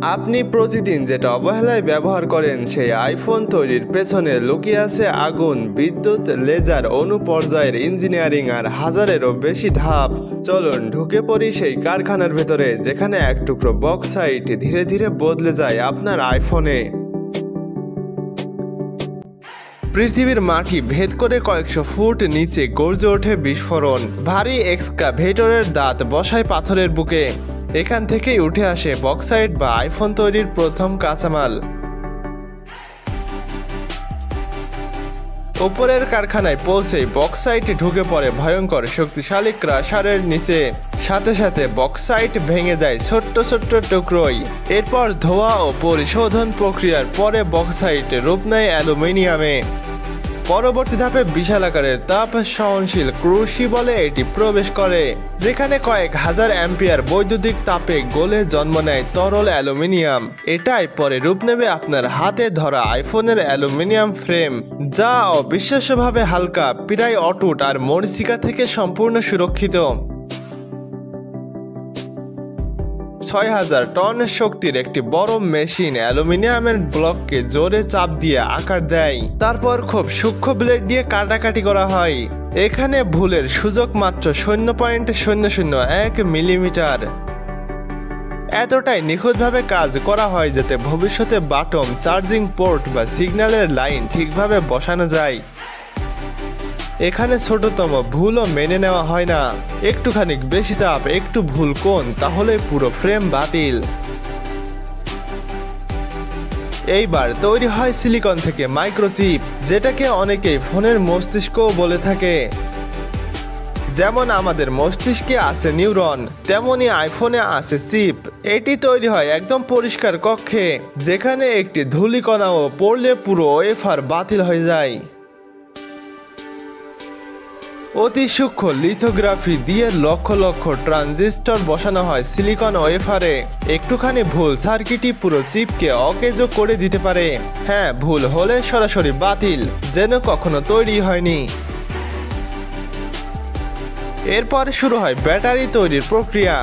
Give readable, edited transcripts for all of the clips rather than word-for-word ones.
আপনি প্রতিদিন যেটা অবহেলায় ব্যবহার করেন সেই আইফোন তৈরির পেছনে লুকিয়ে আছে আগুন, বিদ্যুৎ, লেজার, অনুপর্যায়ের ইঞ্জিনিয়ারিং আর হাজারেরও বেশি ধাপ। চলুন ঢুকে পড়ি সেই কারখানার ভেতরে, যেখানে এক টুকরো বক্সাইট ধীরে ধীরে বদলে যায় আপনার আইফোনে। পৃথিবীর মাটি ভেদ করে কয়েকশো ফুট নিচে গর্জে ওঠে বিস্ফোরণ। ভারী এক্সকাভেটরের দাঁত বসায় পাথরের বুকে। এখান থেকেই উঠে আসে বক্সাইট বা আইফোন তৈরির প্রথম কাঁচামাল। উপরের কারখানায় পৌঁছে বক্সাইট ঢুকে পড়ে ভয়ঙ্কর শক্তিশালী ক্রাশারের নিচে। সাথে সাথে বক্সাইট ভেঙে যায় ছোট্ট ছোট্ট টুকরোয়। এরপর ধোয়া ও পরিশোধন প্রক্রিয়ার পরে বক্সাইট রূপ নেয় অ্যালুমিনিয়ামে। পরবর্তী ধাপে বিশাল আকারের তাপ সহনশীল ক্রুশিবলে এটি প্রবেশ করে, যেখানে কয়েক হাজার অ্যাম্পিয়ার বৈদ্যুতিক তাপে গলে জন্ম নেয় তরল অ্যালুমিনিয়াম। এটাই পরে রূপ নেবে আপনার হাতে ধরা আইফোনের অ্যালুমিনিয়াম ফ্রেম, যা অবিশ্বাস্যভাবে হালকা, প্রায় অটুট আর মরীচিকা থেকে সম্পূর্ণ সুরক্ষিত। ৬,০০০ টন শক্তির একটি বড় মেশিন অ্যালুমিনিয়ামের ব্লককে জোরে চাপ দিয়ে আকার দেয়। তারপর খুব সূক্ষ্ম ব্লেড দিয়ে কাটাকাটি করা হয়। এখানে ভুলের সুযোগ মাত্র ০.০০১ মিলিমিটার। এতটাই নিখুঁতভাবে কাজ করা হয় যাতে ভবিষ্যতে বাটম, চার্জিং পোর্ট বা সিগন্যালের লাইন ঠিকভাবে বসানো যায়। এখানে ছোটতম ভুলও মেনে নেওয়া হয় না। একটুখানি বেশি তাপ, একটু ভুল কোণ, তাহলে পুরো ফ্রেম বাতিল। এইবার তৈরি হয় সিলিকন থেকে মাইক্রোচিপ, যেটাকে অনেকেই ফোনের মস্তিষ্কও বলে থাকে। যেমন আমাদের মস্তিষ্কে আছে নিউরন, তেমনি আইফোনে আছে চিপ। এটি তৈরি হয় একদম পরিষ্কার কক্ষে, যেখানে একটি ধূলিকণাও পড়লে পুরো ওয়েফার বাতিল হয়ে যায়। অতি সূক্ষ্ম লিথোগ্রাফি দিয়ে লক্ষ লক্ষ ট্রানজিস্টর বসানো হয় সিলিকন ওয়েফারে। একটুখানি ভুল সার্কিটই পুরো চিপকে অকেজো করে দিতে পারে। হ্যাঁ, ভুল হলে সরাসরি বাতিল, যেন কখনো তৈরি হয়নি। এরপর শুরু হয় ব্যাটারি তৈরির প্রক্রিয়া।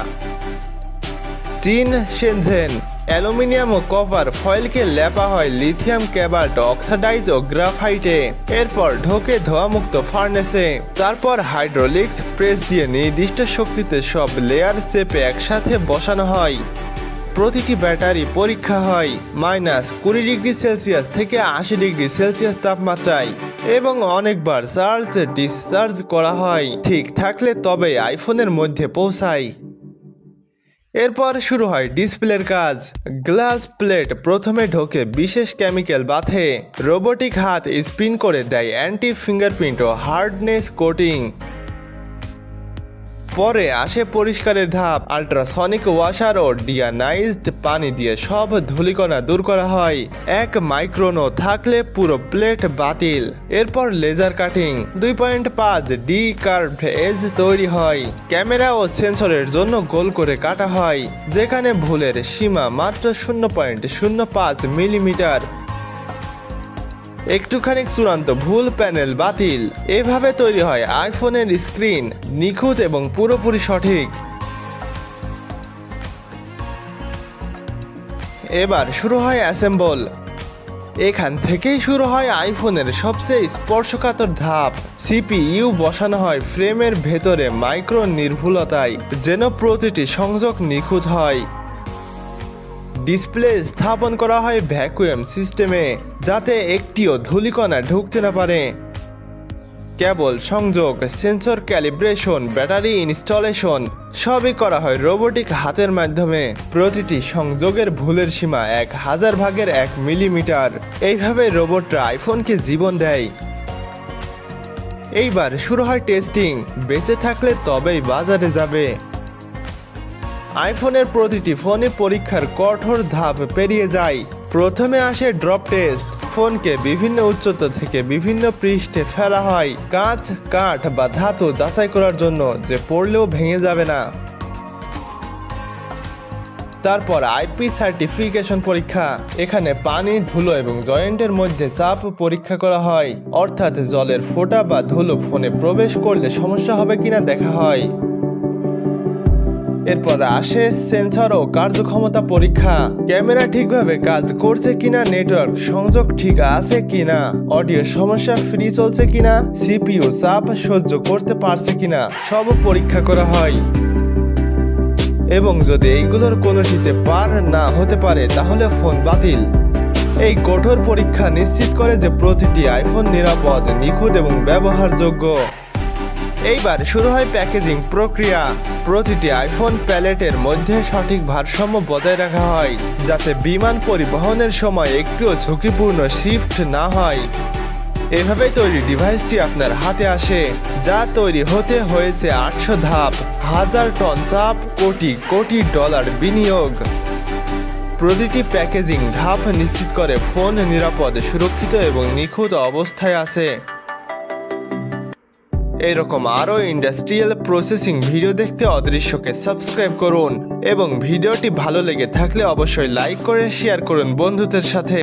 চীন শেনঝেন অ্যালুমিনিয়াম ও কপার ফয়েলকে লেপা হয় লিথিয়াম ক্যাবাল্ট অক্সাইডাইজ ও গ্রাফাইটে। এরপর ঢোকে ধোঁয়ামুক্ত ফার্নেসে। তারপর হাইড্রোলিক্স প্রেস দিয়ে নির্দিষ্ট শক্তিতে সব লেয়ার চেপে একসাথে বসানো হয়। প্রতিটি ব্যাটারি পরীক্ষা হয় -20°C থেকে 80°C তাপমাত্রায়, এবং অনেকবার চার্জ ডিসচার্জ করা হয়। ঠিক থাকলে তবেই আইফোনের মধ্যে পৌঁছায়। এরপর শুরু হয় ডিসপ্লের কাজ। গ্লাস প্লেট প্রথমে ঢোকে বিশেষ কেমিক্যাল বাথে। রোবোটিক হাত স্পিন করে দেয় অ্যান্টি ফিঙ্গারপ্রিন্ট ও হার্ডনেস কোটিং। পরে আসে পরিষ্কারের ধাপ। আল্ট্রাসনিক ওয়াশার ও ডিয়ানাইজড পানি দিয়ে সব ধূলিকণা দূর করা হয়। 1 মাইক্রনও থাকলে পুরো প্লেট বাতিল। এরপর laser cutting. 2.5D curved age তৈরি হয়। ক্যামেরা ও সেন্সরের জন্য গোল করে কাটা হয়, যেখানে ভুলের সীমা মাত্র 0.05 মিলিমিটার। একটুখানি চূড়ান্ত ভুল, প্যানেল বাতিল। এভাবে তৈরি হয় আইফোনের স্ক্রিন, নিখুঁত এবং পুরোপুরি সঠিক। এবার শুরু হয় অ্যাসেম্বল। এখান থেকেই শুরু হয় আইফোনের সবচেয়ে স্পর্শকাতর ধাপ। সিপিইউ বসানো হয় ফ্রেমের ভেতরে মাইক্রো নির্ভুলতায়, যেন প্রতিটি সংযোগ নিখুঁত হয়। ডিসপ্লে স্থাপন করা হয় ভ্যাকুয়াম সিস্টেমে, যাতে একটিও ধূলিকণা ঢুকতে না পারে। কেবল সংযোগ, সেন্সর ক্যালিব্রেশন, ব্যাটারি ইনস্টলেশন সবই করা হয় রোবোটিক হাতের মাধ্যমে। প্রতিটি সংযোগের ভুলের সীমা 1000/1 মিলিমিটার। এইভাবে রোবটরা আইফোনকে জীবন দেয়। এইবার শুরু হয় টেস্টিং। বেঁচে থাকলে তবেই বাজারে যাবে। আইফোনের প্রতিটি ফোনে পরীক্ষার কঠোর ধাপ পেরিয়ে যায়। প্রথমে আসে ড্রপ টেস্ট। ফোনকে বিভিন্ন উচ্চতা থেকে বিভিন্ন পৃষ্ঠে ফেলা হয় কাঁচ, কাঠ বা ধাতু যাচাই করার জন্য যে পড়লেও ভেঙে যাবে না। তারপর আইপি সার্টিফিকেশন পরীক্ষা। এখানে পানি, ধুলো এবং জয়েন্টের মধ্যে চাপ পরীক্ষা করা হয়, অর্থাৎ জলের ফোঁটা বা ধুলো ফোনে প্রবেশ করলে সমস্যা হবে কিনা দেখা হয়। এরপর আসে সেন্সর ও কার্যক্ষমতা পরীক্ষা। ক্যামেরা ঠিকভাবে কাজ করছে কিনা, নেটওয়ার্ক সংযোগ ঠিক আছে কিনা, অডিও সমস্যা ফ্রি চলছে কিনা, সিপিইউ চাপ সহ্য করতে পারছে কিনা সব পরীক্ষা করা হয়। এবং যদি এইগুলোর কোনোটিতে পার না হতে পারে তাহলে ফোন বাতিল। এই কঠোর পরীক্ষা নিশ্চিত করে যে প্রতিটি আইফোন নিরাপদ, নিখুঁত এবং ব্যবহারযোগ্য। এইবার শুরু হয় প্যাকেজিং প্রক্রিয়া। প্রতিটি আইফোন প্যালেটের মধ্যে সঠিক ভারসাম্য বজায় রাখা হয়, যাতে বিমান পরিবহনের সময় একটুও ঝুঁকিপূর্ণ শিফট না হয়। এভাবেই তৈরি ডিভাইসটি আপনার হাতে আসে, যা তৈরি হতে হয়েছে 800 ধাপ, 1000 টন চাপ, কোটি কোটি ডলার বিনিয়োগ। প্রতিটি প্যাকেজিং ধাপ নিশ্চিত করে ফোন নিরাপদ, সুরক্ষিত এবং নিখুঁত অবস্থায় আছে। এরকম আরও ইন্ডাস্ট্রিয়াল প্রসেসিং ভিডিও দেখতে অদৃশ্যকে সাবস্ক্রাইব করুন এবং ভিডিওটি ভালো লেগে থাকলে অবশ্যই লাইক করে শেয়ার করুন বন্ধুদের সাথে।